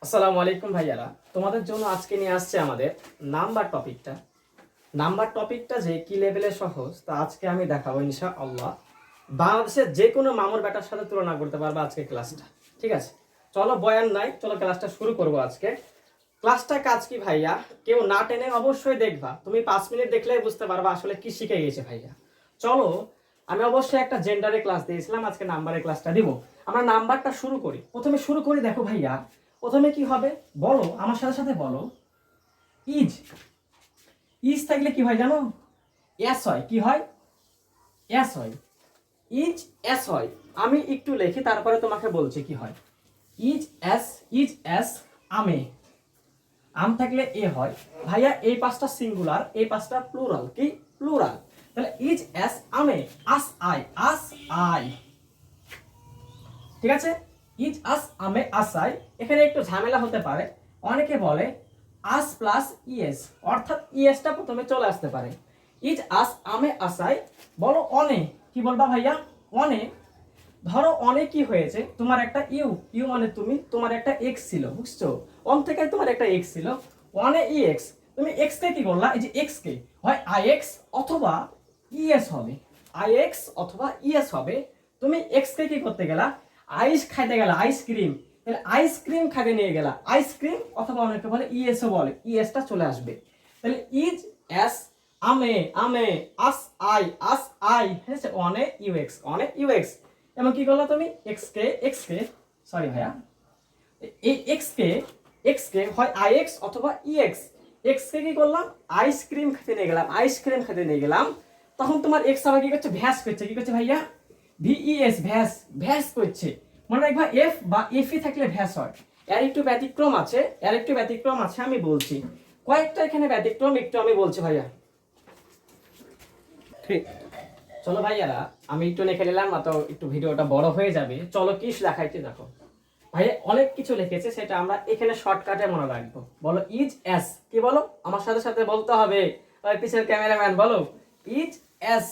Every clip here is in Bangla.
আসসালামু আলাইকুম ভাইয়ারা, তোমাদের জন্য আজকে নিয়ে আসছে আমাদের নাম্বার টপিকটা যে কি লেভেলে সহজ তা আজকে আমি দেখাবো ইনশাআল্লাহ। বাংলাদেশের যে কোনো মামুর ব্যাটার সাথে তুলনা করতে পারবে আজকে ক্লাসটা। ঠিক আছে, চলো বয়ান নাই, চলো ক্লাসটা শুরু করবো আজকে। ক্লাসটা কাজ কি ভাইয়া, কেউ না টেনে অবশ্যই দেখবা, তুমি 5 মিনিট দেখলেই বুঝতে পারবা আসলে কি শিখে গেছে ভাইয়া। চলো, আমি অবশ্যই একটা জেন্ডারে ক্লাস দিয়েছিলাম, আজকে নাম্বারের ক্লাসটা দিব। আমরা নাম্বারটা শুরু করি, প্রথমে শুরু করি। দেখো ভাইয়া, প্রথমে কি হবে বলো, আমার সাথে সাথে বলো। ইজ ইজ থাকলে কি হয় জানো? এস হয়। কি হয়? এস হয়। ইজ এস হয়। আমি একটু লিখি, তারপরে তোমাকে বলছি কি হয়। ইজ এস, ইজ এস আমে, আম থাকলে এ হয় ভাইয়া। এই পাঁচটা সিঙ্গুলার, এই পাঁচটা প্লুরাল। কি প্লুরাল? তাহলে ইজ এস আমে, আস আই, আস আই। ঠিক আছে, ইজ আস আমে আসাই। এখানে একটু ঝামেলা হতে পারে, অনেকে বলে আস প্লাস ইএস, অর্থাৎ ইএসটা প্রথমে চলে আসতে পারে। ইজ আস আমে আসাই বলো অনে। কি বলবা ভাইয়া? অনে। ধরো অনে কি হয়েছে, তোমার একটা ইউ, ইউ মানে তুমি, তোমার একটা এক্স ছিল, বুঝছো? অন থেকে তোমার একটা এক্স ছিল, ওয়ানে ই এক্স। তুমি এক্স কে কি করলা? এই যে এক্স কে হয় আই এক্স অথবা ইএস হবে, আই এক্স অথবা ইএস হবে। তুমি এক্স কে কি করতে গেলা? আইস খাইতে গেলা, আইসক্রিম। তাহলে আইসক্রিম খাইতে নিয়ে গেলা, আইসক্রিম অথবা অনেকে বলে ইএসও বলে, ইএসটা চলে আসবে। তাহলে ইজ এস আমে, আমে আস আই, আস আই। ঠিক আছে, অনে ইউএক্স, অনে ইউএক্স। এবং কি করলা তুমি? এক্স কে সরি ভাইয়া, এই এক্স কে হয় আই এক্স অথবা ই এক্স। এক্স কে কি করলাম? আইসক্রিম খেতে নিয়ে গেলাম, আইসক্রিম খেতে নিয়ে গেলাম। তখন তোমার এক্স আবার কি করছে? ভ্যাস করছে। কি করছে ভাইয়া? ভিইএস, ভ্যাস, ভ্যাস করছে। মনে রাখবা এফ বা এফই থাকলে ভ্যাস হয়। এর একটু ব্যতিক্রম আছে, এর একটু ব্যতিক্রম আছে, আমি বলছি কয়েকটা এখানে ব্যতিক্রম, একটু আমি বলছি ভাইয়া। ঠিক, চলো ভাইয়ারা, আমি একটু লিখে নিলাম, তো একটু ভিডিওটা বড় হয়ে যাবে। চলো কি দেখাইতে, দেখো ভাইয়া অনেক কিছু লিখেছে, সেটা আমরা এখানে শর্টকাটে মনে রাখবো। বলো ইজ এস। কি বলো? আমার সাথে সাথে বলতে হবে, পিছের ক্যামেরাম্যান বলো। ইজ এস,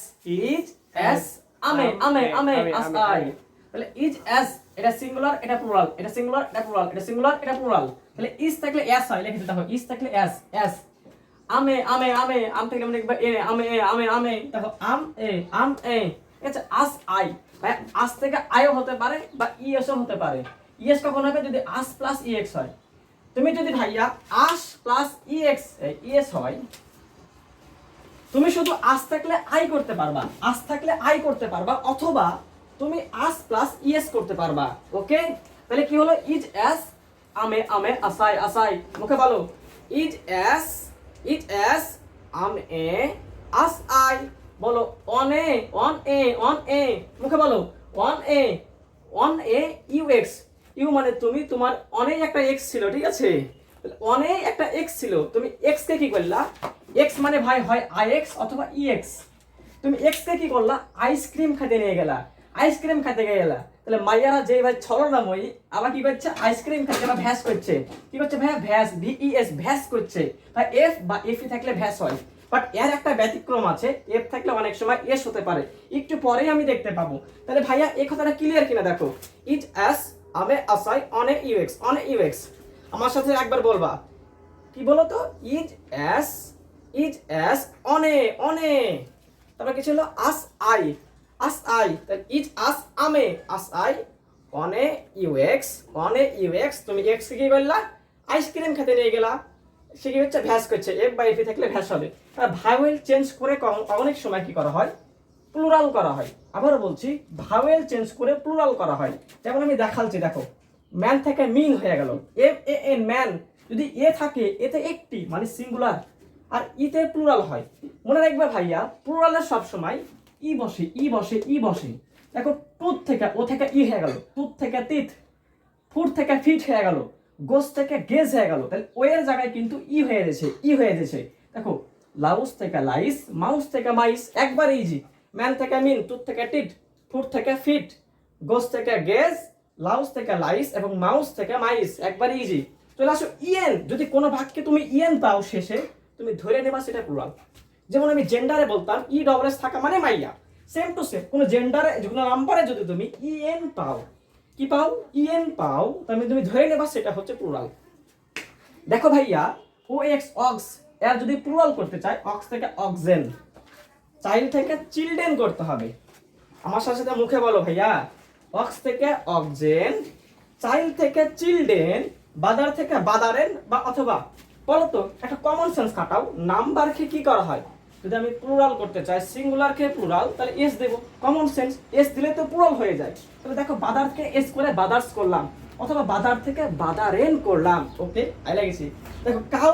ইজ এস আমে, আমে আমে আস আই। তাহলে ইজ এস, এটা সিঙ্গুলার, এটা প্লুরাল, এটা সিঙ্গুলার, এটা প্লুরাল, এটা সিঙ্গুলার, এটা প্লুরাল। তাহলে ইজ থাকলে এস হয়, লিখে দিতে হবে। ইজ থাকলে এস, এস। আমে, আমে আমে, আম থেকে আমরা লিখবো এ, আমে এ, আমে আমে। দেখো আম এ, আম এ। ঠিক আছে, আস আই। ভাই আস থেকে আইও হতে পারে বা ইএসও হতে পারে। ইএস কখন হবে? যদি আস প্লাস ইএক্স হয়। তুমি যদি ভাইয়া আস প্লাস ইএক্স ইএস হয়, তুমি শুধু আস থাকলে আই করতে পারবা, আস থাকলে আই করতে পারবা, অথবা তুমি আস প্লাস ইএস করতে পারবা। ওকে, তাহলে কি হলো? ইজ এস আমে, আমে আসাই, আসাই। মুখে বলো is as, is as am a us I. বলো on a, on a, on a. মুখে বলো অন এ, অন এ ইউএক্স। ইউ মানে তুমি, তোমার অনেক একটা এক্স ছিল, ঠিক আছে? অনেক একটা এক্স ছিল, তুমি এক্স কে কি করলা? এক্স মানে ভাই হয় আই এক্স অথবা ই এক্স। তুমি এক্স কে কি করলা? আইসক্রিম খেতে নিয়ে গেলা, আইসক্রিম খেতে গেলা। তাহলে মাইয়ারা যে ভাই ছলনাময়ী, আবার কি করছে? আইসক্রিম খেতে গেলা, ভ্যাস করছে। কি করছে ভাইয়া? ভ্যাস, ভিইএস, ভ্যাস করছে। ভাই এফ বা এফই থাকলে ভ্যাস হয়, বাট এর একটা ব্যতিক্রম আছে, এফ থাকলে অনেক সময় এস হতে পারে, একটু পরেই আমি দেখতে পাবো। তাহলে ভাইয়া এই কথাটা ক্লিয়ার কিনা দেখো। ইজ এস আমে আসাই অনে ইউএক্স, অনে ইউএক্স। আমার সাথে একবার বলবা, কি বলো তো? ইজ এস, ইজ এস অনে, অনে। তারপর কি ছিল? Us I, us I. তাহলে ইজ আস আমে, আস আই অনে ইউএক্স, অনে ইউএক্স। তুমি এক্স কে কি বললা? আইসক্রিম খেতে নিয়ে গেলা, সে কি হচ্ছে? ভ্যাস করছে। এফ বা এফি থাকলে ভ্যাস হবে। ভাওয়েল চেঞ্জ করে অনেক সময় কি করা হয়? প্লুরাল করা হয়। আবারও বলছি, ভাওয়েল চেঞ্জ করে প্লুরাল করা হয়। যেমন আমি দেখাচ্ছি, দেখো ম্যান থেকে মিন হয়ে গেল, এম এ এন ম্যান। যদি এ থাকে, এতে একটি মানে সিঙ্গুলার, আর ইতে প্লুরাল হয়। মনে রাখবে ভাইয়া, প্লুরালের সব সময় ই বসে, ই বসে, ই বসে। দেখো টুথ থেকে ও থেকে ই হয়ে গেল, টুথ থেকে তিথ, ফুট থেকে ফিট হয়ে গেল, গোস থেকে গেজ হয়ে গেল। তাহলে ও এর জায়গায় কিন্তু ই হয়ে গেছে, ই হয়ে গেছে। দেখো লাউস থেকে লাইস, মাউস থেকে মাইস, একবার ইজি। ম্যান থেকে মিন, টুথ থেকে টিট, ফুট থেকে ফিট, গোস থেকে গেজ, লাউস থেকে লাইস এবং মাউস থেকে মাইস, একবার ইজি। চলে আসো ইএন। যদি কোনো বাক্যে তুমি ইএন পাও শেষে, তুমি ধরে নেবা সেটা প্লুরাল। যেমন আমি জেন্ডারে বলতাম ই ডবল এস থাকা মানে মাইয়া, সেম টু সেম। কোনো জেন্ডারে, কোনো নাম্বারে যদি তুমি ইএন পাও, কি পাও, ইএন পাও, তার মানে তুমি ধরে নেবা সেটা হচ্ছে প্লুরাল। দেখো ভাইয়া, ও এক্স অক্স এর যদি প্লুরাল করতে চাই, অক্স থেকে অক্সেন, চাইল্ড থেকে চিলড্রেন করতে হবে। আমার সাথে সাথে মুখে বলো ভাইয়া, অক্স থেকে অক্সেন, চাইল্ড থেকে চিলড্রেন, বাদার থেকে বাদারেন, বা অথবা বলো তো একটা কমন সেন্স খাটাও, নাম্বারকে কি করা হয় যদি আমি প্লুরাল করতে চাই, সিঙ্গুলারকে প্লুরাল, তাহলে এস দেব, কমন সেন্স, এস দিলে তো প্লুরাল হয়ে যায়। তাহলে দেখো বাদার থেকে এস করে বাদার্স করলাম, অথবা বাদার থেকে বাদারেন করলাম। ওকে, আই লাগেছি। দেখো কাউ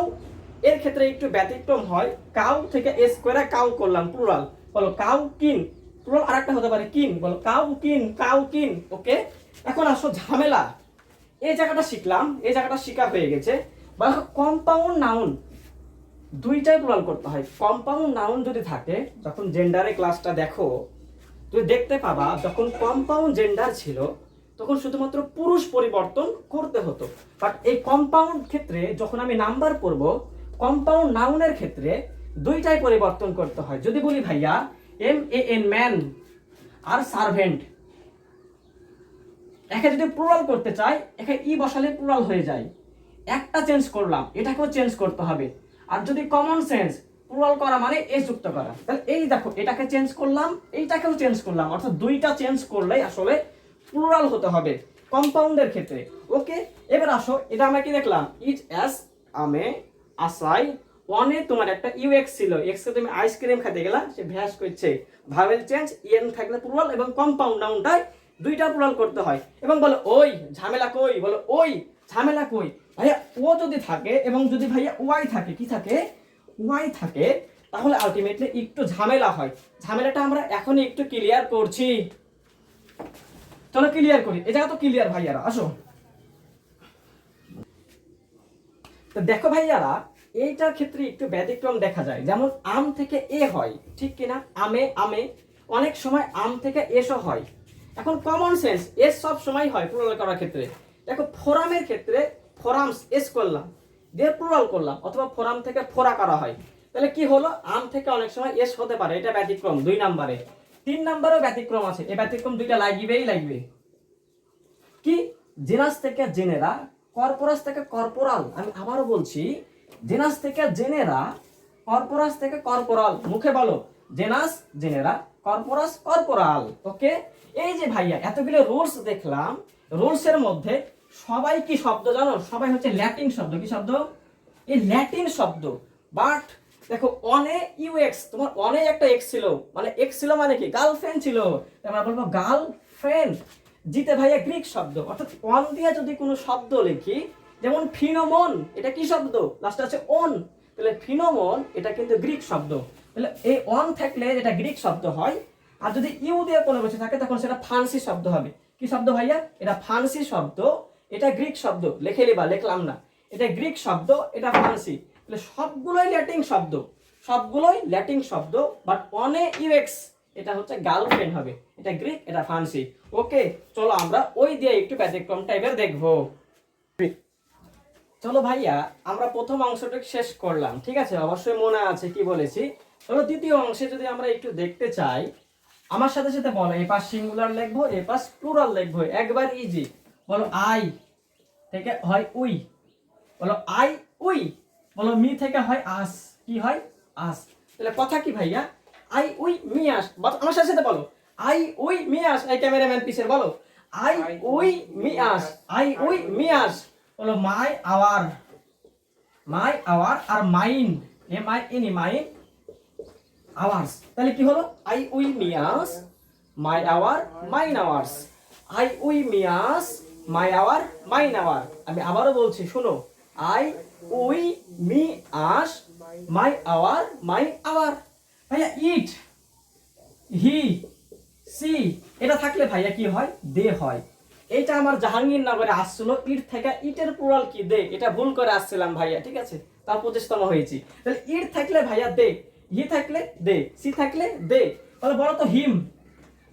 এর ক্ষেত্রে একটু ব্যতিক্রম হয়, কাউ থেকে এস করে কাউ করলাম প্লুরাল, বলো কাউ কিন, প্লুরাল আরেকটা হতে পারে কিন, বলো কাউ কিন, কাউ কিন। ওকে, এখন আসো ঝামেলা, এই জায়গাটা শিখলাম, এই জায়গাটা শিখা হয়ে গেছে। বা কম্পাউন্ড নাউন দুইটাই প্লুরাল করতে হয়। কম্পাউন্ড নাউন যদি থাকে, যখন জেন্ডারে ক্লাসটা দেখো তুমি দেখতে পাবা, যখন কম্পাউন্ড জেন্ডার ছিল তখন শুধুমাত্র পুরুষ পরিবর্তন করতে হতো। বাট এই কম্পাউন্ড ক্ষেত্রে যখন আমি নাম্বার পড়ব, কম্পাউন্ড নাউনের ক্ষেত্রে দুইটাই পরিবর্তন করতে হয়। যদি বলি ভাইয়া MAN ম্যান আর সার্ভেন্ট, একে যদি প্লুরাল করতে চাই, একে ই বসালে প্লুরাল হয়ে যায়, একটা চেঞ্জ করলাম, এটাকেও চেঞ্জ করতে হবে। আর যদি কমন সেন্স, প্লুরাল করা মানে এস যুক্ত করা, তাহলে এই দেখো এটাকে চেঞ্জ করলাম, এইটাকেও চেঞ্জ করলাম, অর্থাৎ দুইটা চেঞ্জ করলেই আসলে প্লুরাল হতে হবে কম্পাউন্ডের ক্ষেত্রে। ওকে, এবার আসো, এটা আমরা কি দেখলাম, ইজ অ্যাস, আমে, আসাই, ওয়ানে তোমার একটা ইউএক্স ছিল, এক্স কে তুমি আইসক্রিম খেতে গেলা, সে ভ্যাস করছে, ভাওয়েল চেঞ্জ, ইএন থাকলে প্লুরাল, এবং কম্পাউন্ড নাউনটাই দুইটা প্লুরাল করতে হয়। এবং বলো ওই ঝামেলা কই, বলো ওই ঝামেলা কই। ভাইয়া ও যদি থাকে এবং যদি ভাইয়া ওয়াই থাকে, কি থাকে, ওয়াই থাকে, তাহলে আলটিমেটলি একটু ঝামেলা হয়। ঝামেলাটা আমরা এখনই একটু ক্লিয়ার করছি, চলো ক্লিয়ার করি। এই জায়গা তো ক্লিয়ার ভাইয়ারা, আসো। তো দেখো ভাইয়ারা, এইটার ক্ষেত্রে একটু ব্যতিক্রম দেখা যায়, যেমন আম থেকে এ হয়, ঠিক কিনা, আমে আমে, অনেক সময় আম থেকে এসও হয়। এখন কমন সেন্স, এস সব সময় হয় প্লুরাল করার ক্ষেত্রে। দেখো ফোরামের ক্ষেত্রে ফোরামস এস করলাম, দিয়ে প্লুরাল করলাম, অথবা ফোরাম থেকে ফোরা করা হয়, তাহলে কি হলো, আম থেকে অনেক সময় এস হতে পারে, এটা ব্যতিক্রম 2 নম্বরে। 3 নম্বরেও ব্যতিক্রম আছে, এই ব্যতিক্রম দুইটা লাগবেই লাগবে। কি, জেনাস থেকে জেনেরা, কর্পোরাস থেকে কর্পোরাল, আমি আবারও বলছি, জেনাস থেকে জেনেরা, কর্পোরাস থেকে কর্পোরাল, মুখে বলো জেনাস জেনেরা, কর্পোরাস কর্পোরাল। ওকে, এই যে ভাইয়া এতগুলো রুলস দেখলাম, রুলসের মধ্যে সবাই কি শব্দ জানো, সবাই হচ্ছে ল্যাটিন শব্দ। কি শব্দ, এই ল্যাটিন শব্দ। বাট দেখো অনে ইউএক্স, তোমার অনে একটা এক্স ছিল, মানে এক্স ছিল মানে কি, গার্লফ্রেন্ড ছিল, আমরা বলবো গার্লফ্রেন্ড। জিতে ভাইয়া গ্রিক শব্দ, অর্থাৎ অন দিয়ে যদি কোনো শব্দ লিখি, যেমন ফিনোমন, এটা কি শব্দ, লাস্টে আছে অন, তাহলে ফিনোমন এটা কিন্তু গ্রিক শব্দ। তাহলে এই অন থাকলে এটা গ্রিক শব্দ হয়, আর যদি ইউ দিয়ে কোনো কিছু থাকে তখন সেটা ফান্সি শব্দ হবে। কি শব্দ ভাইয়া, এটা ফান্সি শব্দ, এটা গ্রিক শব্দ, লিখে নিবা, লিখলাম না, এটা গ্রিক শব্দ, এটা ফান্সি। তাহলে সবগুলোই ল্যাটিন শব্দ, সবগুলোই ল্যাটিন শব্দ, বাট অনে ইউএক্স এটা হচ্ছে গার্লফ্রেন্ড হবে, এটা গ্রিক, এটা ফান্সি। ওকে, চলো আমরা ওই দিয়ে একটু ব্যতিক্রম টাইপের দেখবো। চলো ভাইয়া, আমরা প্রথম অংশটা শেষ করলাম, ঠিক আছে, অবশ্যই মনে আছে কি বলেছি। চলো দ্বিতীয় অংশে যদি আমরা একটু দেখতে চাই, আমার সাথে সাথে বলো, এই পাশ সিঙ্গুলার লিখবো, এই পাশ প্লুরাল লিখবো, একবার ইজি। বলো আই থেকে হয় উই, বলো আই উই। বলো মি থেকে হয় আস, কি হয়, আস। তাহলে কথা কি ভাইয়া, আই উই মি আস, আমার সাথে সাথে বলো আই উই মি আস। এই ক্যামেরাম্যান পিছের বলো I we me us, I we me us. বলো মাই আওয়ার, মাই আওয়ার, আর মাইন, MIN, মাইন আওয়ার্স। তাহলে কি হলো, I we me us, my our, mine ours, I we me us, my our, mine our. আমি আবারও বলছি, শোনো, I we me us, my our, mine our. ভাইয়া ইট, হি, সি, এটা থাকলে ভাইয়া কি হয়, দে হয়। এইটা আমার জাহাঙ্গীরনগরে আসছিল, ইট থেকে ইটের প্লুরাল কি, দে, এটা ভুল করে আসছিলাম ভাইয়া, ঠিক আছে, তার 25তম হয়েছি। তাহলে ইট থাকলে ভাইয়া দে, হি থাকলে দে, সি থাকলে দে। তাহলে বলো তো হিম,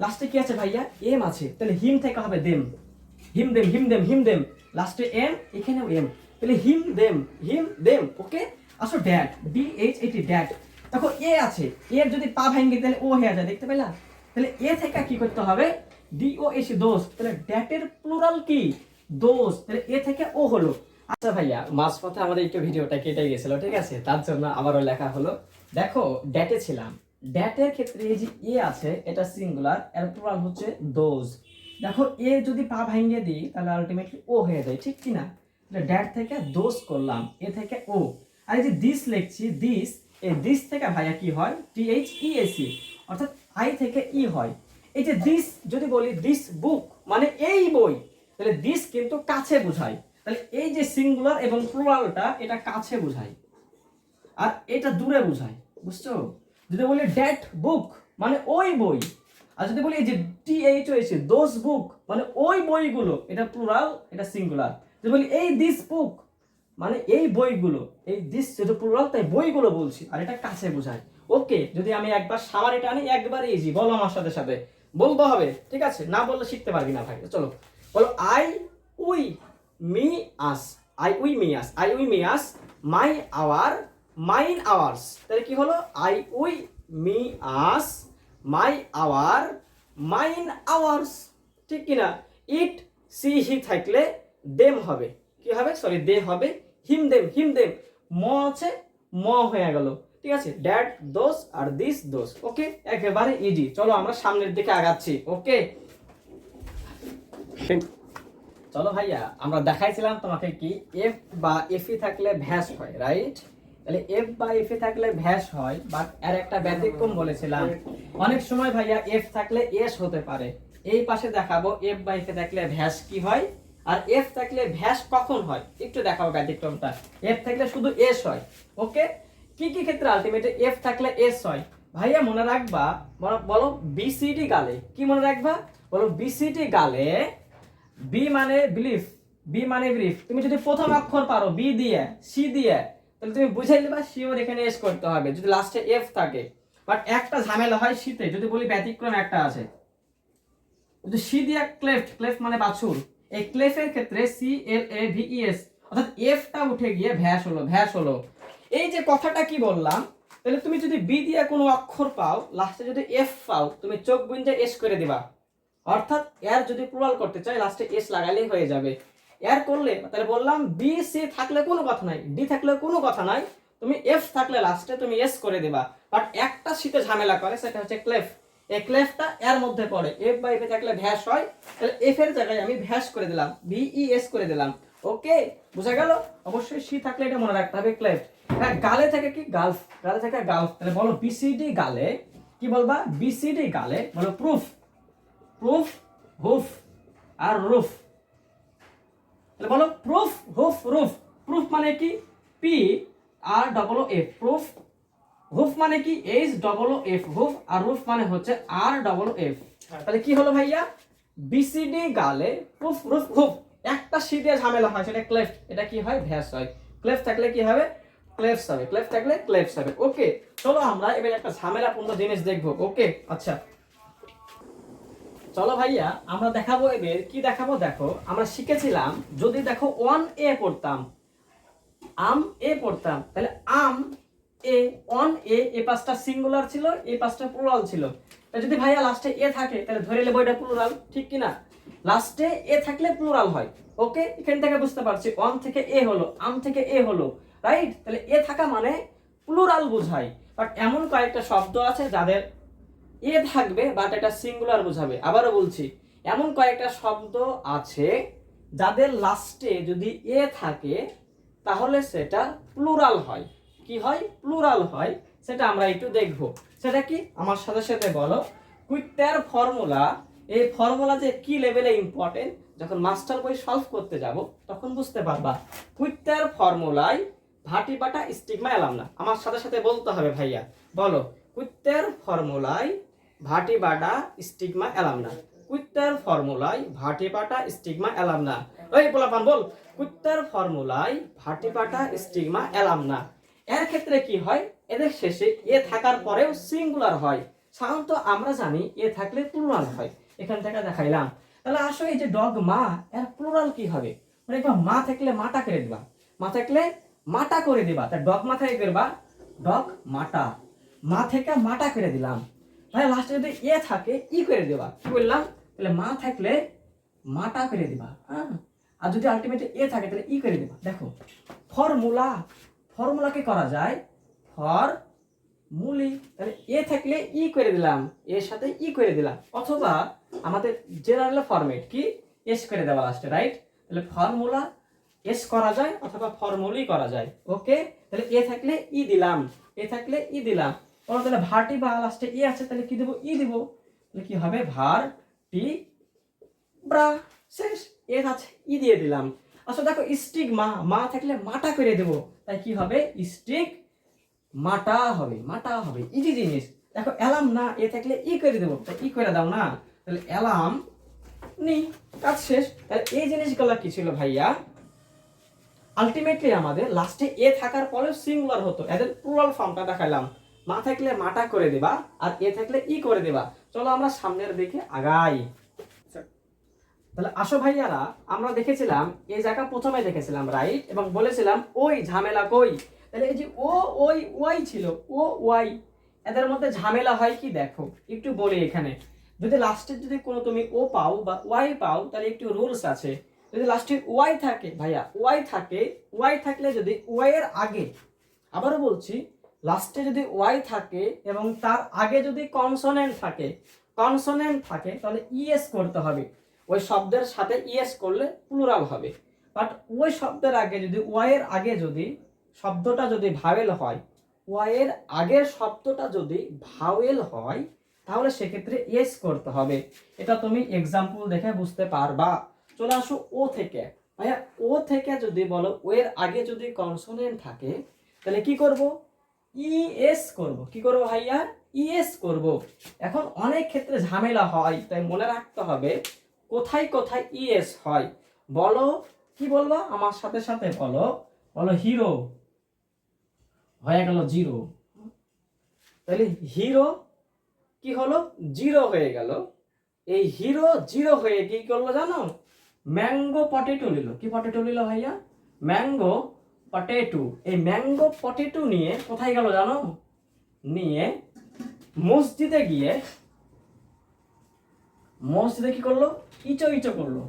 লাস্টে কি আছে ভাইয়া, এম আছে, তাহলে হিম থেকে হবে দেম, হিম দেম, হিম দেম, হিম দেম, লাস্টে এম, এখানেও এম, তাহলে হিম দেম, হিম দেম। ওকে, আসো ড্যাড, DHAT, ড্যাড। দেখো এ আছে, এর যদি পা ভেঙে তাহলে ও হয়ে যায়, দেখতে পেলা। তাহলে এ থেকে কি করতে হবে, DOS দোস্ত, তাহলে ড্যাটের প্লুরাল কি? দোস্ত। তাহলে এ থেকে ও হলো। আচ্ছা ভাইয়া, মাঝপথে আমাদের একটু ভিডিওটা কেটে গেছিল, ঠিক আছে, তার জন্য আবারও লেখা হলো। দেখো ড্যাটে ছিলাম, ড্যাটের ক্ষেত্রে এই যে এ আছে এটা সিঙ্গুলার, এর প্লুরাল হচ্ছে দোজ। দেখো এ যদি পা ভাঙিয়ে দিই তাহলে আলটিমেটলি ও হয়ে যায়, ঠিক কি না? তাহলে ড্যাট থেকে দোজ করলাম, এ থেকে ও। আর এই যে দিস লিখছি, দিস, এই দিস থেকে ভাইয়া কি হয়? THEAC, অর্থাৎ আই থেকে ই হয়। এই যে দিস যদি বলি দিস বুক মানে এই বই, তাহলে দিস কিন্তু কাছে বোঝায়। তাহলে এই যে সিঙ্গুলার এবং প্লুরালটা এটা কাছে বোঝায় আর এটা দূরে বোঝায়, বুঝছো? যদি বলি দ্যাট বুক মানে ওই বই, আর যদি বলি এই যে THOS দোজ বুক মানে ওই বইগুলো, এটা প্লুরাল, এটা সিঙ্গুলার। যদি বলি এই দিস বুক মানে এই বইগুলো, এই দিস যেটা প্লুরাল তাই বইগুলো বলছি, আর এটা কাছে বোঝায়। ওকে, যদি আমি একবার সামারিটা আনি, একবার ইজি, বলো আমার সাথে সাথে, বলতে হবে, ঠিক আছে? না বললে শিখতে পারবি না ভাই। চলো বলো, I we me us, I we me us, I we me us, my our, mine ours. তাহলে কি হলো? I we me us, my our, mine hours, ঠিক কি না? ইট সি হি থাকলে দেম হবে, কি হবে? সরি, দে হবে, হিম দেম, হিম দেম, ম আছে, ম হয়ে গেল, ঠিক আছে? ড্যাট দোস আর দিস দোস। ওকে, একেবারে ইজি। চলো আমরা সামনের দিকে আগাচ্ছি। ওকে, চলো ভাইয়া, আমরা দেখাইছিলাম তোমাকে কি এফ বা এফি থাকলে ভ্যাস হয়, রাইট? তাহলে এফ বা এফি থাকলে ভ্যাস হয়, বাট এর একটা ব্যতিক্রম বলেছিলাম। অনেক সময় ভাইয়া এফ থাকলে এস হতে পারে। এই পাশে দেখাবো এফ বা এফি থাকলে ভ্যাস কি হয়, আর এফ থাকলে ভ্যাস কখন হয় একটু দেখাবো ব্যতিক্রমটা। এফ থাকলে শুধু এস হয়। ওকে, কি কি ক্ষেত্রে আলটিমেটলি এফ থাকলে এস হয়? ভাইয়া মনে রাখবা, বলো বিসিডি গালে, কি মনে রাখবা? বলো বিসিডি গালে, বি মানে বিলিফ, বি মানে ব্রিফ। তুমি যদি প্রথম অক্ষর পারো বি দিয়ে, সি দিয়ে, তাহলে তুমি বুঝাই দিবা শিওর এখানে এস করতে হবে যদি লাস্টে এফ থাকে। বাট একটা ঝামেলা হয় শীতে, যদি বলি ব্যতিক্রম একটা আছে, যদি সি দিয়ে ক্লেফট, ক্লেফট মানে বাছুর, এই ক্লেফের ক্ষেত্রে CLAVES, অর্থাৎ এফটা উঠে গিয়ে ভ্যাস হলো, ভ্যাস হলো। এই যে কথাটা কি বললাম, তাহলে তুমি যদি বি দিয়ে কোনো অক্ষর পাও, লাস্টে যদি এফ পাও, তুমি চোখ বুঝে এস করে দিবা। অর্থাৎ এর যদি প্লুরাল করতে চাই লাস্টে এস লাগালেই হয়ে যাবে। এর করলে তাহলে বললাম বি সি থাকলে কোনো কথা নাই, ডি থাকলে কোনো কথা নাই, তুমি এফ থাকলে লাস্টে তুমি এস করে দেবা। বাট একটা শীতে ঝামেলা করে, সেটা হচ্ছে ক্লেফ। এই ক্লেফটা এর মধ্যে পড়ে, এফ বা এফ থাকলে ভ্যাস হয়, তাহলে এফ এর জায়গায় আমি ভ্যাস করে দিলাম, BES করে দিলাম। ওকে, বুঝা গেল? অবশ্যই সি থাকলে এটা মনে রাখতে হবে, ক্লেফ। হ্যাঁ, গালে থেকে কি? গালফ, গালে থেকে গালফ। তাহলে বলো BCD গালে, কি বলবা? BCD গালে বলো প্রুফ, প্রুফ, হুফ আর রুফ। তাহলে বলো প্রুফ, হুফ, রুফ। প্রুফ মানে কি? PRFF, proof. হুফ মানে কি? HFF, হুফ। আর রুফ মানে হচ্ছে RFF। তাহলে কি হলো ভাইয়া? বিসিডি গালে প্রুফ, রুফ, হুফ। একটা সিটে ঝামেলা হয়, সেটা ক্লেফট, এটা কি হয়? ভ্যাস হয়। ক্লেফট থাকলে কি হবে? ক্লেফস হবে। ক্লেফট থাকলে ক্লেফস হবে। ওকে, চলো আমরা এবার একটা ঝামেলাপূর্ণ জিনিস দেখবো। ওকে, আচ্ছা চলো ভাইয়া, আমরা দেখাবো এবার কি দেখাবো। দেখো আমরা শিখেছিলাম, যদি দেখো 1A পড়তাম, আম এ পড়তাম, তাহলে আম এ, 1A, এ পাঁচটা সিঙ্গুলার ছিল, এই পাঁচটা প্লুরাল ছিল। তাহলে যদি ভাইয়া লাস্টে এ থাকে তাহলে ধরে নেবো এটা প্লুরাল, ঠিক কি না? লাস্টে এ থাকলে প্লুরাল হয়। ওকে, এখান থেকে বুঝতে পারছি 1 থেকে এ হলো, আম থেকে এ হলো, রাইট? তাহলে এ থাকা মানে প্লুরাল বোঝায়। বাট এমন কয়েকটা শব্দ আছে যাদের এ থাকবে বাট এটা সিঙ্গুলার বোঝাবে। আবারও বলছি, এমন কয়েকটা শব্দ আছে যাদের লাস্টে যদি এ থাকে তাহলে সেটা প্লুরাল হয়। কি হয়? প্লুরাল হয়। সেটা আমরা একটু দেখব। সেটা কি? আমার সাথে সাথে বলো। কুইকটার ফর্মুলা, এই ফর্মুলা যে কি লেভেলে ইম্পর্টেন্ট, যখন মাস্টার বই সলভ করতে যাব তখন বুঝতে পারবা। কুইকটার ফর্মুলায় ভাটি বাটা স্টিগমা এলাম না, আমার সাথে সাথে বলতে হবে ভাইয়া। বলো, কুইকটার ফর্মুলায় ভাটি বাটা স্টিগমা এলাম না। কুইকটার ফর্মুলায় ভাটি বাটা স্টিগমা এলাম না। ওই পোলাপান বল, কুইকটার ফর্মুলায় ভাটি বাটা স্টিগমা এলাম না। এর ক্ষেত্রে কি হয়? এদের শেষে এ থাকার পরেও সিঙ্গুলার হয়। সাধারণত আমরা জানি এ থাকলে প্লুরাল হয়, এখান থেকে দেখাইলাম। তাহলে আসো এই যে ডগ মা, এর প্লুরাল কি হবে? মানে মা থাকলে মাটা করে দিবা, মা থাকলে মাটা করে দিবা। তা ডগ মা থেকে করবা ডগ মাটা, মা থেকে মাটা করে দিলাম। ভাই লাস্টে যদি এ থাকে ই করে দেবা, কি বললাম? তাহলে মা থাকলে মাটা করে দিবা, হ্যাঁ। আর যদি আলটিমেটলি এ থাকে তাহলে ই করে দিবা। দেখো ফর্মুলাকে করা যায় ফর্মুলি, তাহলে এ থাকলে ই করে দিলাম, এর সাথে ই করে দিলাম, অথবা আমাদের জেনারেল ফরম্যাট কি এস করে দেওয়া লাস্টে, রাইট। তাহলে ফর্মুলা এস করা যায় অথবা ফর্মুলি করা যায়। ওকে, তাহলে এ থাকলে ই দিলাম, এ থাকলে ই দিলাম, তাহলে ভার্টি বা লাস্টে ই আছে তাহলে কি দেব, ই দিব, তাহলে কি হবে ভার টি ব্রা, শেষ। এ আছে ই দিয়ে দিলাম। আচ্ছা দেখো স্টিক মা থাকলে মাটা করে দেব, তাই কি হবে স্টিক মাটা হবে, ইজি জিনিস। দেখো অ্যালার্ম না, এ থাকলে ই করে দেবো, তাই ই করে দাও না, তাহলে অ্যালার্ম নি, কাজ শেষ। তাহলে এই জিনিসগুলো কি ছিল ভাইয়া, আলটিমেটলি আমাদের লাস্টে এ থাকার পরে সিঙ্গুলার হতো, এদের প্লুরাল ফর্মটা দেখালাম। মা থাকলে মাটা করে দেবা আর এ থাকলে ই করে দেবা। চলো আমরা সামনের দিকে আগাই। তাহলে আসো ভাইয়ারা, আমরা দেখেছিলাম এই জায়গা প্রথমে দেখেছিলাম, রাইট, এবং বলেছিলাম ওই ঝামেলা কই। তাহলে এই যে ওই ওয়াই ছিল, ওয়াই, এদের মধ্যে ঝামেলা হয় কি দেখো একটু বলি। এখানে যদি লাস্টে যদি কোনো তুমি ও পাও বা ওয়াই পাও তাহলে একটু রুলস আছে। যদি লাস্টে ওয়াই থাকে ভাইয়া, ওয়াই থাকলে যদি ওয়াই এর আগে, আবারও বলছি, লাস্টে যদি ওয়াই থাকে এবং তার আগে যদি কনসোনেন্ট থাকে তাহলে ইএস করতে হবে। ওই শব্দের সাথে ইএস করলে প্লুরাল হবে। বাট ওই শব্দের আগে যদি ওয়াই এর আগে যদি শব্দটা যদি ভাওয়েল হয়, ওয়াই এর আগের শব্দটা যদি ভাওয়েল হয় তাহলে সেক্ষেত্রে এস করতে হবে। এটা তুমি এক্সাম্পল দেখে বুঝতে পারবা। চলে আসো ও থেকে। ভাইয়া ও থেকে যদি বলো ও এর আগে যদি কনসোনেন্ট থাকে তাহলে কি করব, ইএস করব। কি করব ভাইয়া, ইএস করব। এখন অনেক ক্ষেত্রে ঝামেলা হয়, তাই মনে রাখতে হবে কোথায় কোথায় ইএস হয়। বলো, কি বলবা আমার সাথে সাথে বলো, হিরো হয়ে গেল জিরো, তাহলে হিরো কি হলো, জিরো হয়ে গেল। এই হিরো জিরো হয়ে কি করলো জানো, ম্যাঙ্গো পটেটো নিল। কি পটেটো নিল ভাইয়া, ম্যাঙ্গো পটেটো। এই ম্যাঙ্গো পটেটো নিয়ে কোথায় গেল জানো, নিয়ে মসজিদে গিয়ে, মসজিদে কি করলো, ইচো ইচো করলো।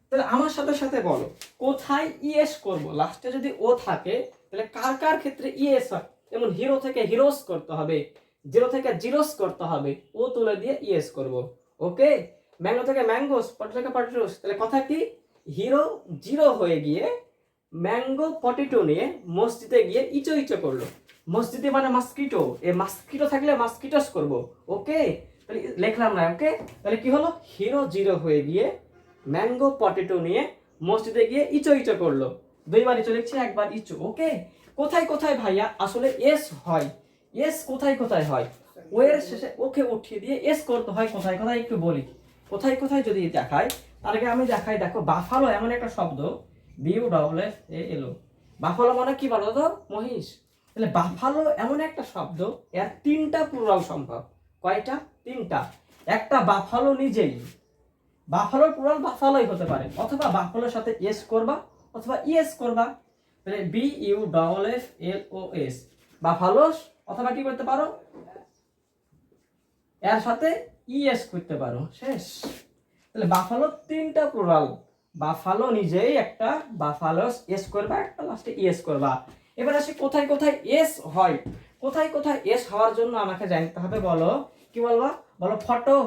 তাহলে আমার সাথে সাথে বলো কোথায় ইএস করব। লাস্টে যদি ও থাকে তাহলে কার কার ক্ষেত্রে ইএস হয়, যেমন হিরো থেকে হিরোস করতে হবে, জিরো থেকে জিরোস করতে হবে, ও তুলে দিয়ে ইএস করব। ওকে, ম্যাঙ্গো থেকে ম্যাঙ্গোস, পটেটো থেকে পটেটোস। তাহলে কথা কি, হিরো জিরো হয়ে গিয়ে ম্যাঙ্গো পটেটো নিয়ে মসজিদে গিয়ে ইচো ইচো করলো। মসজিদে মানে মাস্কিটো, এই মাস্কিটো থাকলে মাস্কিটোস করব। ওকে, তাহলে লিখলাম না। ওকে, তাহলে কি হলো, হিরো জিরো হয়ে গিয়ে ম্যাঙ্গো পটেটো নিয়ে মসজিদে গিয়ে ইচো ইচো করলো। দুইবার ইচো লিখছি, একবার ইচো। ওকে, কোথায় কোথায় ভাইয়া আসলে এস হয়, এস কোথায় কোথায় হয়, ও এর শেষে ওকে উঠিয়ে দিয়ে এস করতে হয় কোথায় কোথায় একটু বলি। কোথায় কোথায় যদি দেখাই তার আগে আমি দেখাই। দেখো বাফালো এমন একটা শব্দ, B U double F A L O, buffalo মানে কি বলো তো, মহিষ। তাহলে বাফালো এমন একটা শব্দ, এর তিনটা প্লুরাল সম্ভব। কয়টা, তিনটা। একটা বাফালো নিজেই, বাফালোর প্লুরাল বাফালোই হতে পারে, অথবা বাফালোর সাথে এস করবা অথবা ইএস করবা। তাহলে B U double F L O S, buffaloes, অথবা কি করতে পারো এর সাথে ইএস করতে পারো, শেষ। তাহলে বাফালো তিনটা প্লুরাল, বাফালো নিজেই একটা, বাফালোস এস করবা একটা, লাস্টে ইএস করবা। এবার আসি কোথায় কোথায় এস হয়। কোথায় কোথায় এস হওয়ার জন্য আমাকে জানতে হবে। বলো, কি বলবা, বলো ফটো,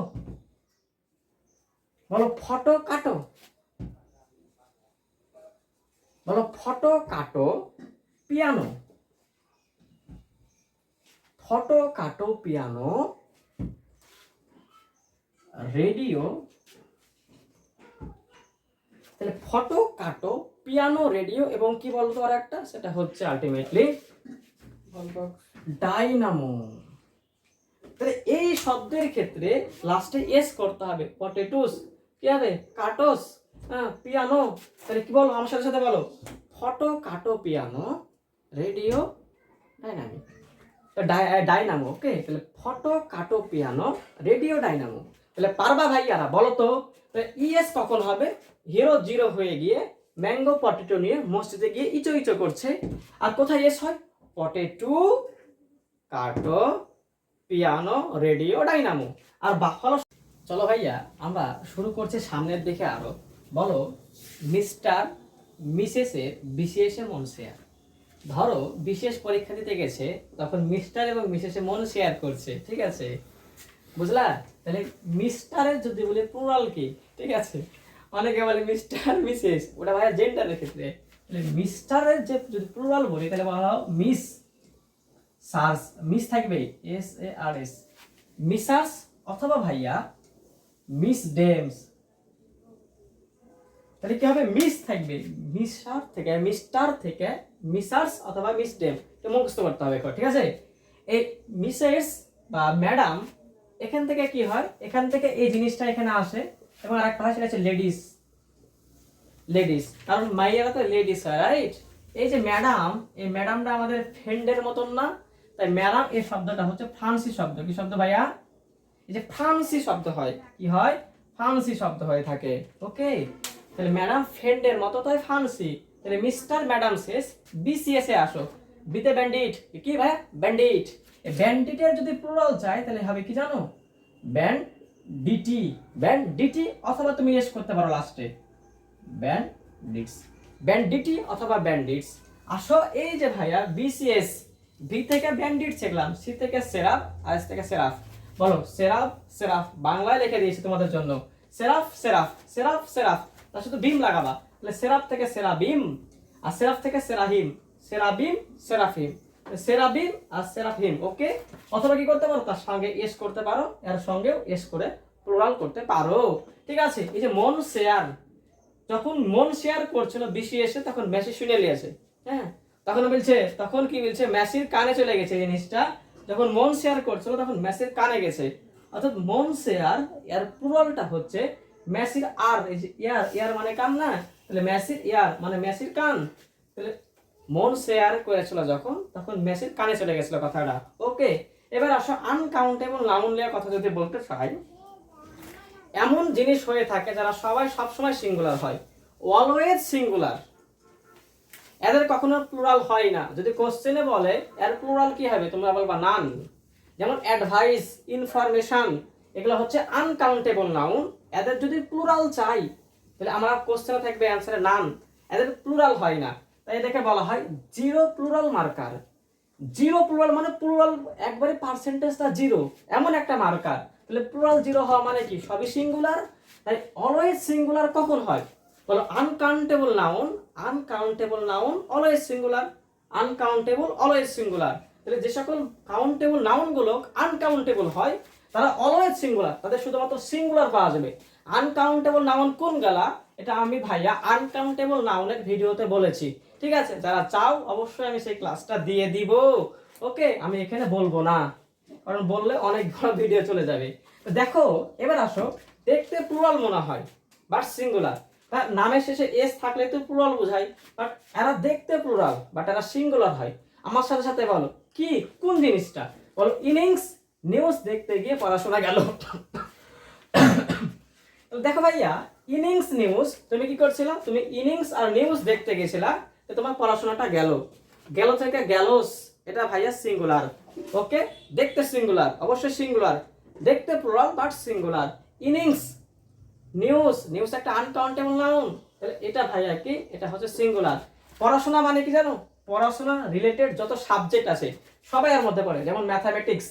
বলো ফটো কাটো, বলো ফটো কাটো পিয়ানো, ফটো কাটো পিয়ানো, রেডিও। তাহলে ফটো কাটো পিয়ানো রেডিও এবং কি বলতো আর একটা, সেটা হচ্ছে আলটিমেটলি ডাইনামো। তাহলে এই শব্দের ক্ষেত্রে লাস্টে এস করতে হবে। পটেটোস কি হবে, কাটোস, হ্যাঁ পিয়ানো। তাহলে কি বলো আমার সাথে সাথে বলো, ফটো কাটো পিয়ানো রেডিও ডাইনামিক, ডাইনামো। ওকে, তাহলে ফটো কাটো পিয়ানো রেডিও ডাইনামো। তাহলে পারবা ভাইয়ারা, বলো তো ইএস কখন হবে, হিরো জিরো হয়ে গিয়ে ম্যাঙ্গো পটেটো নিয়ে মসজিদে গিয়ে ইচো ইচো করছে। আর কোথায় এস হয়, পটেটো, কার্টো, পিয়ানো, রেডিও, ডাইনামো। আর বাফালো। চলো ভাইয়া আমরা শুরু করছি সামনের দিকে আরো। বলো মিস্টার মিসেসের বিশেষে মন শেয়ার। ধরো বিশেষ পরীক্ষা দিতে গেছে, তখন মিস্টার এবং মিসেসে মন শেয়ার করছে, ঠিক আছে? বুঝলা? তাহলে মিস্টারের যদি বলি প্লুরাল কি, ঠিক আছে? অনেকে বলে মিস্টার মিসেস, ওটা ভাইয়া জেন্ডারের ক্ষেত্রে। তাহলে মিস্টারের যে যদি প্লুরাল বলি তাহলে বলা হয় মিস সার্স, মিস থাকবে SARS, মিসার্স, অথবা ভাইয়া মিস ডেমস। তাহলে কি হবে? মিস থাকবে, মিস্টার থেকে মিস্টার থেকে মিসার্স অথবা মিস ডেম, মুখস্থ করতে হবে, ঠিক আছে? এই মিসেস বা ম্যাডাম, এখান থেকে কি হয়, এখান থেকে এই জিনিসটা এখানে আসে, এবং আরেকটা হয় সেটা হচ্ছে লেডিস। লেডিস কারণ মাইয়ারা তো লেডিস হয়, রাইট? এই যে ম্যাডাম, এই ম্যাডামটা আমাদের ফ্রেন্ডের মতন না, তাই ম্যাডাম এই শব্দটা হচ্ছে ফ্রান্সি শব্দ। কি শব্দ ভাইয়া? এই যে ফ্রান্সি শব্দ হয়, কি হয়? ফ্রান্সি শব্দ হয়ে থাকে। ওকে, তাহলে ম্যাডাম ফ্রেন্ডের মতো, তাই ফ্রান্সি। তাহলে মিস্টার ম্যাডাম শেষ BCS এ আসো, বিতে ব্যান্ডিট। কি ভাইয়া? ব্যান্ডিট। এই ব্যান্ডিটের যদি প্লুরাল চাই তাহলে হবে কি জানো? ব্যান্ডিটি, ব্যান্ডিটি, অথবা তুমি এস করতে পারো লাস্টে, ব্যান্ডিটস, ব্যান্ডিটি অথবা ব্যান্ডিটস। আসো এই যে ভাইয়া BCS, বি থেকে ব্যান্ডিট শিখলাম, সি থেকে সেরাফ, আর এস থেকে সেরাফ। বলো সেরাফ, সেরাফ, বাংলায় লিখে দিয়েছি তোমাদের জন্য। সেরাফ, সেরাফ, সেরাফ, সেরাফ, তার সাথে বিম লাগাবা। তাহলে সেরাফ থেকে সেরাবিম, আর সেরাফ থেকে সেরাহিম, সেরাবিম, সেরাফিম, সেরাবিম আর সেরাফিম। ওকে, অথবা কি করতে পারো? তার সঙ্গে এস করতে পারো, এর সঙ্গেও এস করে প্লুরাল করতে পারো, ঠিক আছে? এই যে মন শেয়ার, যখন মন শেয়ার করছিল BCS এ, তখন মেসি শুনে নিয়েছে, হ্যাঁ? তখন বলছে, তখন কি বলছে, মেসির কানে চলে গেছে জিনিসটা। যখন মন শেয়ার করছিল তখন মেসির কানে গেছে, অর্থাৎ মন শেয়ার এর প্লুরালটা হচ্ছে মেসির আর, এই যে ইয়ার, ইয়ার মানে কান না, তাহলে মেসির ইয়ার মানে মেসির কান। তাহলে মন শেয়ার করেছিল যখন, তখন মেসির কানে চলে গেছিল কথাটা। ওকে, এবার আসো আনকাউন্টেবল নাউন নিয়ে কথা যদি বলতে চাই, এমন জিনিস হয়ে থাকে যারা সবাই সবসময় সিঙ্গুলার হয়, অলওয়েজ সিঙ্গুলার, এদের কখনো প্লুরাল হয় না। যদি কোশ্চেনে বলে এর প্লুরাল কি হবে, তোমরা বলবা নান। যেমন অ্যাডভাইস, ইনফরমেশন, এগুলো হচ্ছে আনকাউন্টেবল নাউন। এদের যদি প্লুরাল চাই তাহলে আমরা কোশ্চেনে থাকবে অ্যান্সারে নান, এদের প্লুরাল হয় না। তাই এদেরকে বলা হয় zero plural marker. Zero plural মানে প্লুরাল একবারে পার্সেন্টেজটা জিরো, এমন একটা মার্কার। তাহলে প্লুরাল জিরো হওয়া মানে কি? সবই সিঙ্গুলার। তাই অলওয়েজ সিঙ্গুলার কখন হয়? বলো uncountable noun, uncountable noun always singular, uncountable always singular. তাহলে যে সকল কাউন্টেবল নাউন গুলো আনকাউন্টেবল হয় তারা অলওয়েজ সিঙ্গুলার, তাদের শুধুমাত্র সিঙ্গুলার পাওয়া যাবে। আনকাউন্টেবল নাউন কোন গেলা, এটা আমি ভাইয়া আনকাউন্টেবল নাউনের ভিডিওতে বলেছি, ঠিক আছে? যারা চাও অবশ্যই আমি সেই ক্লাসটা দিয়ে দিব। ওকে, আমি এখানে বলবো না, কারণ বললে অনেক বড় ভিডিও চলে যাবে। দেখো এবার আসো, দেখতে প্লুরাল মনে হয় বাট সিঙ্গুলার, তার নামের শেষে এস থাকলে তো প্লুরাল বোঝায়, বাট এরা দেখতে প্লুরাল বাট এরা সিঙ্গুলার হয়। আমার সাথে সাথে বলো কি, কোন জিনিসটা? বলো ইনিংস, নিউজ দেখতে গিয়ে পড়াশোনা গেল। দেখো ভাইয়া, ইনিংস নিউজ, তুমি কি করছিলা? তুমি ইনিংস আর নিউজ দেখতে গেছিলা, তো তোমার পড়াশোনাটা গেল। গেল থেকে গেলোস, এটা ভাইয়া সিঙ্গুলার। ওকে, দেখতে সিঙ্গুলার, অবশ্যই সিঙ্গুলার, দেখতে plural but singular. Innings, news, news একটা আনকাউন্টেবল নাউন, তাহলে এটা ভাইয়া কি? এটা হচ্ছে সিঙ্গুলার। পড়াশোনা মানে কি জানো? পড়াশোনা রিলেটেড যত সাবজেক্ট আছে সবাই এর মধ্যে পড়ে, যেমন ম্যাথামেটিক্স,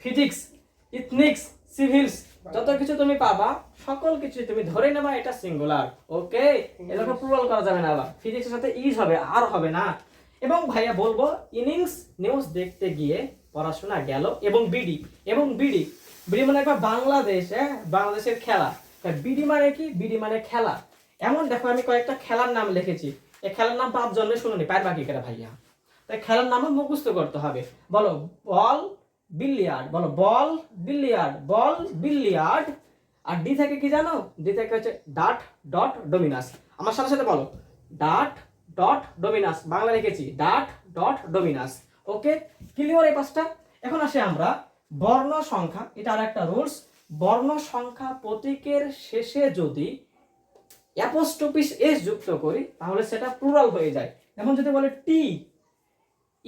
ফিজিক্স, ইথনিক্স, সিভিলস, যত কিছু তুমি পাবা সকল কিছু তুমি ধরে নেবা এটা সিঙ্গুলার। ওকে, এটাকে প্লুরাল করা যাবে না। আবার ফিজিক্সের সাথে ইজ হবে, আর হবে না। এবং ভাইয়া বলবো ইনিংস নিউজ দেখতে গিয়ে পড়াশোনা গেল, এবং বিডি, এবং বিডি, বিডি মানে একবার বাংলাদেশ, হ্যাঁ, বাংলাদেশের খেলা। বিডি মানে কি? বিডি মানে খেলা। এমন দেখো আমি কয়েকটা খেলার নাম লিখেছি, এই খেলার নাম 5 জন্মে শুনুনি, পায়ের বাকি কেটে ভাইয়া। তাই খেলার নামও মুখস্থ করতে হবে। বলো বল, বিলিয়ার্ড, বলো বল, বিলিয়ার্ড, বল, বিলিয়ার্ড। আর ডি থেকে কি জানো? ডি থেকে হচ্ছে ডাট, ডট, ডোমিনাস। আমার সাথে সাথে বলো ডাট, ডট, ডোমিনাস। বাংলা লিখেছি ডাট, ডট, ডোমিনাস। ওকে, ক্লিয়ার এই পাঁচটা? এখন আসে আমরা বর্ণ সংখ্যা, এটা আর একটা রুলস। বর্ণ সংখ্যা প্রতীকের শেষে যদি অ্যাপোস্ট্রোফিস এস যুক্ত করি তাহলে সেটা প্লুরাল হয়ে যায়। যেমন যদি বলে টি,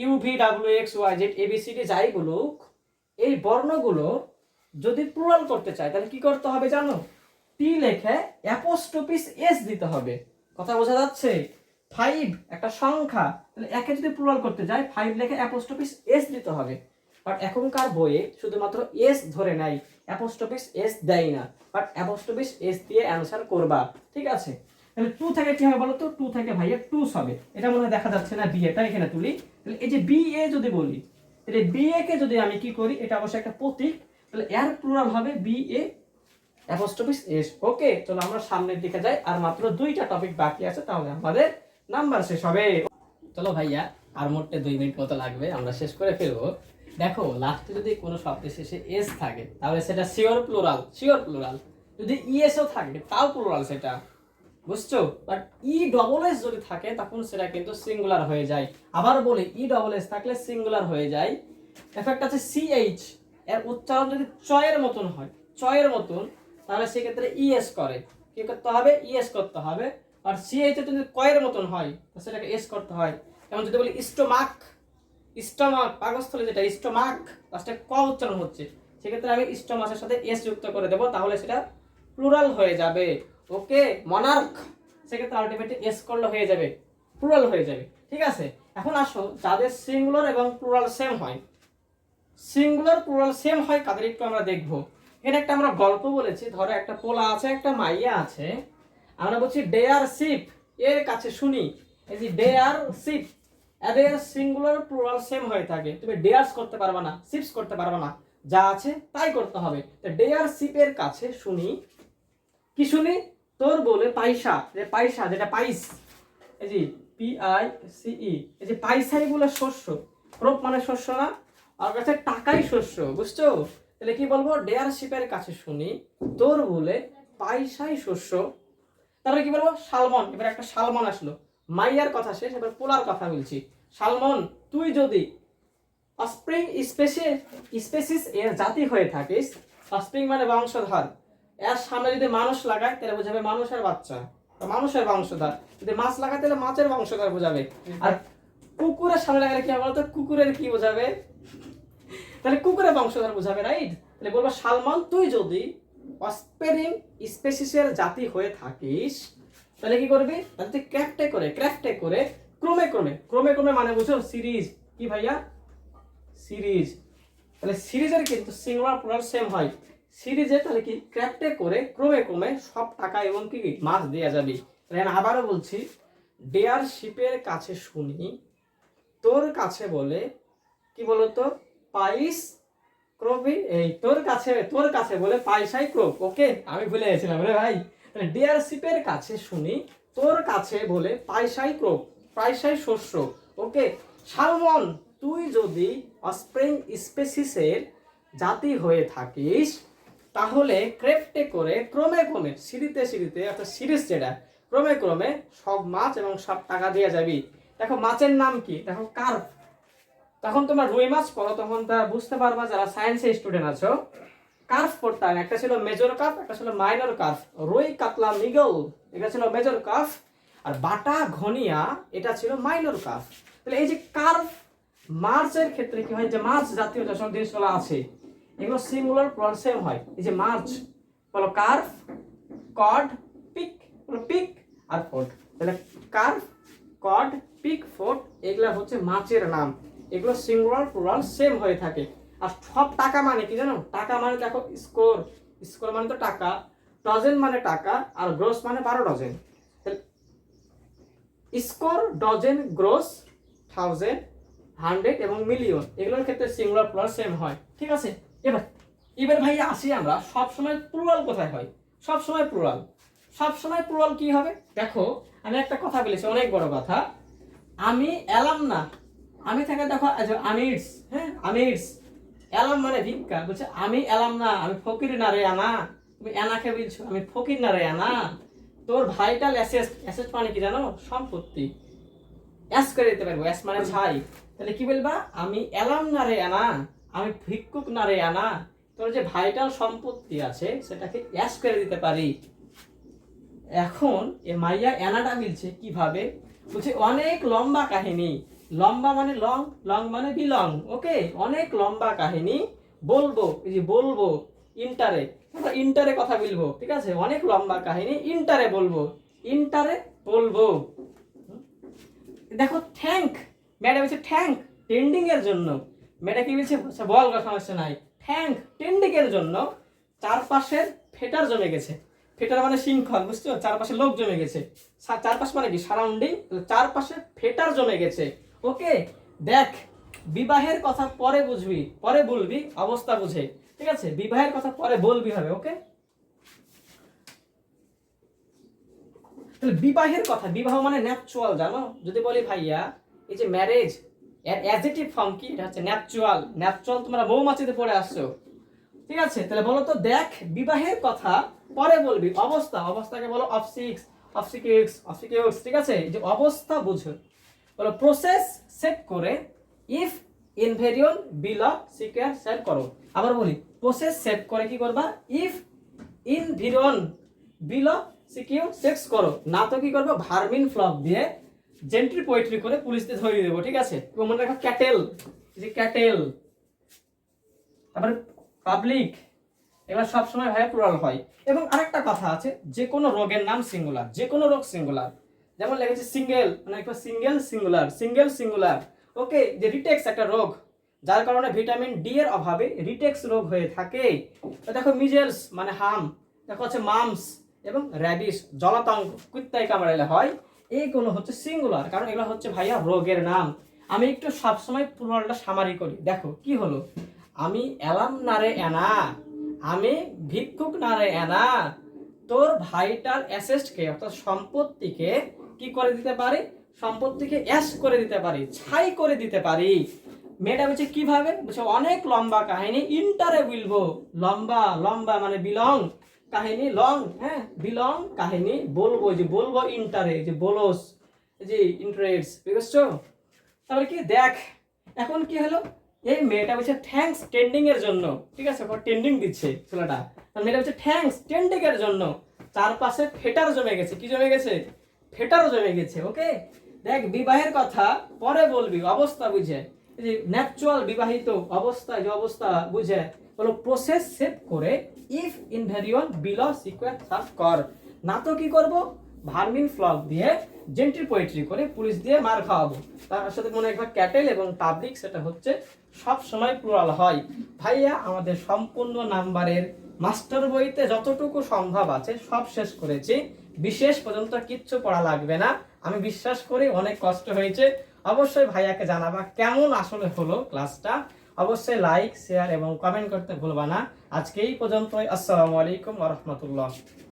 UVWXYZ ABCD যাই বলুক, এই বর্ণগুলো যদি প্লুরাল করতে চায় তাহলে কি করতে হবে জানো? টি লেখে অ্যাপোস্ট্রোপিস এস দিতে হবে। কথা বোঝা যাচ্ছে? 5 একটা সংখ্যা, তাহলে একে যদি প্লুরাল করতে যায় 5 লেখে অ্যাপোস্ট্রোপিস এস দিতে হবে। বাট এখনকার বইয়ে শুধুমাত্র এস ধরে নাই, অ্যাপোস্ট্রোপিস এস দেয় না, বাট অ্যাপোস্ট্রোপিস এস দিয়ে অ্যানসার করবা। ঠিক আছে? তাহলে 2 থেকে কি হবে বলো তো? 2 থেকে ভাইয়া 2 হবে। এটা মনে হয় দেখা যাচ্ছে না, বি এটা এখানে তুলি। তাহলে এই যে বি এ যদি বলি, তাহলে বি এ কে যদি আমি কি করি, এটা অবশ্যই একটা প্রতীক, তাহলে এর প্লুরাল হবে বি এ অ্যাপোস্ট্রোপিস এস। ওকে, চলো আমরা সামনের দিকে যাই, আর মাত্র 2টা টপিক বাকি আছে, তাহলে আমাদের নাম্বার শেষ হবে। চলো ভাইয়া, আর মোটে 2 মিনিট মতো লাগবে, আমরা শেষ করে ফেলবো। দেখো, লাস্টে যদি কোনো শব্দের শেষে এস থাকে তাহলে সেটা শিওর প্লুরাল, শিওর প্লুরাল। যদি ইএসও থাকে তাও প্লুরাল, সেটা বুঝছো? বাট ই ডবল এস যদি থাকে তখন সেটা কিন্তু সিঙ্গুলার হয়ে যায়। আবার বলি, ই ডবল এস থাকলে সিঙ্গুলার হয়ে যায়। এফেক্ট আছে সিএইচ, এর উচ্চারণ যদি চয়ের মতন হয়, চয়ের মতন, তাহলে সেক্ষেত্রে ইএস করে। কি করতে হবে? ইএস করতে হবে। আর সিএইচ যদি কয়ের মতন হয় তো সেটাকে এস করতে হয়। যেমন যদি বলি স্টোমাক, স্টোমাক পাকস্থলী, যেটা স্টোমাক লাস্টে ক উচ্চারণ হচ্ছে, সেক্ষেত্রে আমি স্টোমাসের সাথে এস যুক্ত করে দেবো, তাহলে সেটা প্লুরাল হয়ে যাবে। ওকে, মনার্ক, সেক্ষেত্রে আলটিমেটলি এস করলে হয়ে যাবে, প্লুরাল হয়ে যাবে। ঠিক আছে? এখন আসো, যাদের সিঙ্গুলার এবং প্লুরাল সেম হয়, সিঙ্গুলার প্লুরাল সেম হয় কাদের একটু আমরা দেখবো। এখানে একটা আমরা গল্প বলেছি, ধরো একটা পোলা আছে, একটা মাইয়া আছে, আমরা বলছি ডেয়ার শিপ, এর কাছে শুনি। এই যে ডেয়ার শিপ, এদের সিঙ্গুলার প্লুরাল সেম হয়ে থাকে। তুমি ডেয়ার্স করতে পারবে না, শিপস করতে পারবে না, যা আছে তাই করতে হবে। তো ডেয়ার শিপের কাছে শুনি, কি শুনি? তোর বলে পাইসা, যে পাইসা যেটা পাইস, এই যে PICE, এই যে পাইসাই বলে শস্য, ক্রপ মানে শস্য না, আর কাছে টাকাই শস্য, বুঝছো? তাহলে কি বলবো? ডেয়ার শিপের কাছে শুনি তোর বলে পাইসাই শস্য। তারপরে কি বলবো? সালমন, এবার একটা সালমন আসলো, মাইয়ার কথা শেষ, এবার পোলার কথা বলছি। সালমন, তুই যদি অস্প্রিং স্পেসিস এর জাতি হয়ে থাকিস, অস্প্রিং মানে বংশধর, এর সামনে যদি মানুষ লাগায় তাহলে বোঝাবে মানুষের বাচ্চা, মানুষের বংশধর। যদি মাছ লাগায় তাহলে মাছের বংশধর বোঝাবে। আর কুকুরের সামনে লাগালে কি হবে বলতো? কুকুরের কি বোঝাবে? তাহলে কুকুরের বংশধর বোঝাবে, রাইট? তাহলে বলবো সালমন, তুই যদি অস্পেরিং স্পেসিসের জাতি হয়ে থাকিস তাহলে কি করবি? তাহলে তুই ক্রাফটে করে ক্রমে ক্রমে, ক্রমে ক্রমে মানে বুঝো সিরিজ, কি ভাইয়া? সিরিজ। তাহলে সিরিজের কিন্তু সিঙ্গুলার প্লুরাল সেম হয়। সিরিজে তাহলে কি ক্রাফটে করে ক্রমে ক্রমে সব টাকা এবং কি মাছ দেয়া যাবে। তাহলে আবারও বলছি, ডেয়ার শিপের কাছে শুনি তোর কাছে বলে, কি বলতো? পাইস ক্রোপি, এই তোর কাছে বলে পাইসাই ক্রোপ। ওকে, আমি ভুলে গেছিলাম রে ভাই। তাহলে ডেয়ার শিপের কাছে শুনি তোর কাছে বলে পাইসাই ক্রোপ, পাইসাই শস্য। ওকে, সালমন, তুই যদি অস্প্রিং স্পেসিসের জাতি হয়ে থাকিস তাহলে ক্রেফটে করে ক্রমে ক্রমে, সিঁড়িতে সিঁড়িতে, অর্থাৎ সিরিজ যেটা, ক্রমে ক্রমে সব মাছ এবং সব টাকা দিয়ে যাবি। দেখো মাছের নাম কি? দেখো কার্প। তখন তোমরা রুই মাছ পড়ো তখন তা বুঝতে পারবা, যারা সায়েন্সের স্টুডেন্ট আছো। কার্প পড়তাম, একটা ছিল মেজর কার্প, একটা ছিল মাইনর কার্প। রুই, কাতলা, মৃগেল, এটা ছিল মেজর কার্প, আর বাটা, ঘনিয়া, এটা ছিল মাইনর কার্প। তাহলে এই যে কার্প, মাছের ক্ষেত্রে কি হয়? যে মাছ জাতীয় যেসব জিনিসগুলো আছে এগুলো সিঙ্গুলার প্লুরাল সেম হয়। এই যে মাছ বলো কার্প, কড, পিক, বলো পিক আর ফোট। তাহলে কার্প, কড, পিক, ফোট, এগুলা হচ্ছে মাছের নাম। এগুলো সিঙ্গুলার প্লুরাল সেম হয়ে থাকে। আর সব টাকা মানে কি জানো? টাকা মানে দেখো স্কোর, স্কোর মানে তো টাকা, ডজেন মানে টাকা, আর গ্রোস মানে 12 dozen. Score, dozen, gross, thousand, hundred এবং মিলিয়ন, এগুলোর ক্ষেত্রে সিঙ্গুলার প্লুরাল সেম হয়। ঠিক আছে? এবার ভাইয়া আসি আমরা, সবসময় প্লুরাল কোথায় হয়? সবসময় প্লুরাল, সবসময় প্লুরাল কি হবে? দেখো, আমি একটা কথা বলেছি, অনেক বড় কথা। আমি এলাম না, আমি থেকে দেখো আমিরস, হ্যাঁ আমিরস, এলাম মানে ভিক্ষা, বলছে আমি এলাম না, আমি ফকির না রে আনা। তুমি এনাকে বলছো আমি ফকির না রে আনা। তোর ভাইটাল অ্যাসেট, অ্যাসেট মানে কি জানো? সম্পত্তি। অ্যাস করে দিতে পারবো, অ্যাস মানে ছাই। তাহলে কি বলবা? আমি এলাম না রে আনা, আমি ভিক্ষুক না রে আনা। তোর যে ভাইটাল সম্পত্তি আছে সেটাকে অ্যাস করে দিতে পারি। এখন এ মাইয়া এনাটা মিলছে কিভাবে? বলছে অনেক লম্বা কাহিনী, লম্বা মানে লং, লং মানে বিলং। ওকে, অনেক লম্বা কাহিনী বলবো, এই যে বলবো ইন্টারে, আমরা ইন্টারে কথা বলবো, ঠিক আছে, অনেক লম্বা কাহিনী ইন্টারে বলবো, ইন্টারে বলবো। দেখো থ্যাঙ্ক, ম্যাডাম বলছে থ্যাঙ্ক টেন্ডিং এর জন্য, ম্যাডাম কি বলছে, বল সমস্যা নাই, থ্যাঙ্ক টেন্ডিং এর জন্য চারপাশের ফেটার জমে গেছে, ফেটার মানে শৃঙ্খল, বুঝছো, চারপাশে লোক জমে গেছে, চারপাশ মানে কি সারাউন্ডিং, চারপাশে ফেটার জমে গেছে। ওকে, দেখ বিবাহের কথা পরে বুঝবি, পরে বলবি অবস্থা বুঝে, ঠিক আছে, বিবাহের কথা পরে বলবি হবে। ওকে, তাহলে বিবাহের কথা, বিবাহ মানে ন্যাচুরাল, জানো, যদি বলি ভাইয়া এই যে ম্যারেজ এর অ্যাডজেক্টিভ ফর্ম কি, এটা হচ্ছে ন্যাচুরাল। ন্যাচুরাল তোমরা মৌমাছিতে পড়ে আসছো, ঠিক আছে, তাহলে বলো তো, দেখ বিবাহের কথা পরে বলবি অবস্থা, অবস্থাকে বলো অবসিক্স, অবসিকিউস, অবসিকিউস, ঠিক আছে, এই যে অবস্থা বুঝো, বলো প্রসেস সেট করে ইফ ইনভেরিয়ন বিলা সিকোয়ার সেট করো। আবার বলি, প্রসেস সেট করে কি করবা, ইফ ইনভেরিয়ন বিলা সিকিউ সেক্স করো, না তো কি করবো ভার্মিন ফ্লক দিয়ে জেন্ট্রি পোয়েট্রি করে পুলিশকে ধরিয়ে দেবো, ঠিক আছে, মনে রাখো ক্যাটেল, যে ক্যাটেল, তারপরে পাবলিক, এগুলো সবসময় ভাই প্লুরাল হয়। এবং আরেকটা কথা আছে, যে কোনো রোগের নাম সিঙ্গুলার, যে কোনো রোগ সিঙ্গুলার, যেমন লেগেছে সিঙ্গেল মানে একটা সিঙ্গেল সিঙ্গুলার, সিঙ্গেল সিঙ্গুলার। ওকে, যে রিটেক্স একটা রোগ, যার কারণে ভিটামিন ডি এর অভাবে রিটেক্স রোগ হয়ে থাকে। দেখো মিজেলস মানে হাম, দেখো হচ্ছে মামস এবং র্যাবিস জলাতঙ্ক কুত্তায় কামড়াইলে হয়, এইগুলো হচ্ছে সিঙ্গুলার, কারণ এগুলো হচ্ছে ভাইয়া রোগের নাম। আমি একটু সবসময় প্লুরালটা সামারি করি, দেখো কি হলো, আমি এলাম না রে এনা, আমি ভিক্ষুক না রে এনা, তোর ভাইটার অ্যাসেস্টকে অর্থাৎ সম্পত্তিকে কি করে দিতে পারি, সম্পত্তিকে অ্যাস করে দিতে পারি, ছাই করে দিতে পারি। মেয়েটা বলছে কিভাবে, বলছে অনেক লম্বা কাহিনী ইন্টারে বলবো, লম্বা লম্বা মানে বিলং, কাহিনী লং, হ্যাঁ বিলং কাহিনী বলবো, যে বলবো ইন্টারে, যে বলোস, যে ইন্টারেস্ট, বুঝছো। তাহলে কি দেখ, এখন কি হলো, এই মেয়েটা বলছে থ্যাঙ্কস টেন্ডিং এর জন্য, ঠিক আছে, টেন্ডিং দিচ্ছে ছেলেটা, মেয়েটা বলছে থ্যাঙ্কস টেন্ডিং এর জন্য চারপাশে ফেটার জমে গেছে, কি জমে গেছে, ফেটার জমে গেছে। ওকে, দেখ বিবাহের কথা পরে বলবি অবস্থা বুঝে, এই যে ন্যাচুরাল বিবাহিত অবস্থা, যে অবস্থা বুঝে, বলো প্রসেস সেট করে ইফ ইনভেরিয়ন বিলো সিকোয়েন্স সার্চ কর, না তো কি করব ভার্মিন ফ্লক দিয়ে জেন্ট্রি পোয়েট্রি করে পুলিশ দিয়ে মার খাওয়াবো। তার সাথে মনে রাখবা ক্যাটেল এবং পাবলিক, সেটা হচ্ছে সব সময় প্লুরাল হয়। ভাইয়া আমাদের সম্পূর্ণ নাম্বারের মাস্টার বইতে যতটুকু সম্ভব আছে সব শেষ করেছি, বিশেষ পর্যন্ত কিচ্ছু পড়া লাগবে না, আমি বিশ্বাস করি অনেক কষ্ট হয়েছে। অবশ্যই ভাইয়াকে জানাবা কেমন আসলে হলো ক্লাসটা, অবশ্যই লাইক শেয়ার এবং কমেন্ট করতে ভুলবা না। আজকে এই পর্যন্তই, আসসালামু আলাইকুম ওয়া রাহমাতুল্লাহ।